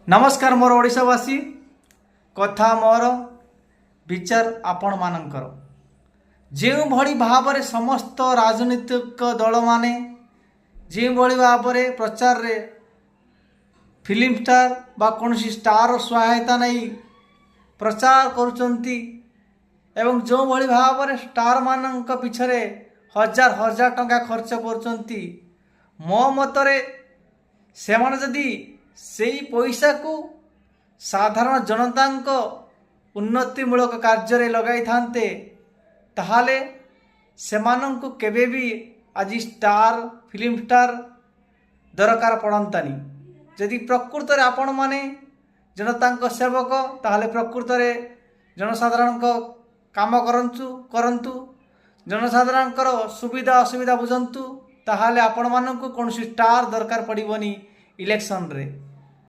नमस्कार मोर ओडिशावासी कथा मोर विचार आपण मानकर जो भली भाव में समस्त राजनीतिक दल माने जो भली भाव में प्रचार रे फिल्म स्टार बा कौन स्टार सहायता नहीं प्रचार करुचंती एवं जो भली भाव में स्टार मानक पिछरे हजार हजार टंका खर्च करुचंती मो मतरे से जदि से पैसा को साधारण जनता उन्नतिमूलक कार्य लगाई थांते ताहाले सेमानंकु केबे भी आज स्टार फिल्म स्टार दरकार पड़तानी। यदि प्रकृत रे आपण माने जनता सेवक ताहाले प्रकृत रे जनसाधारण काम करंतु जनसाधारण सुविधा असुविधा बुझंतु ताहाले आपण मानंकु कौन स्टार दरकार पड़िबनी इलेक्शन रे।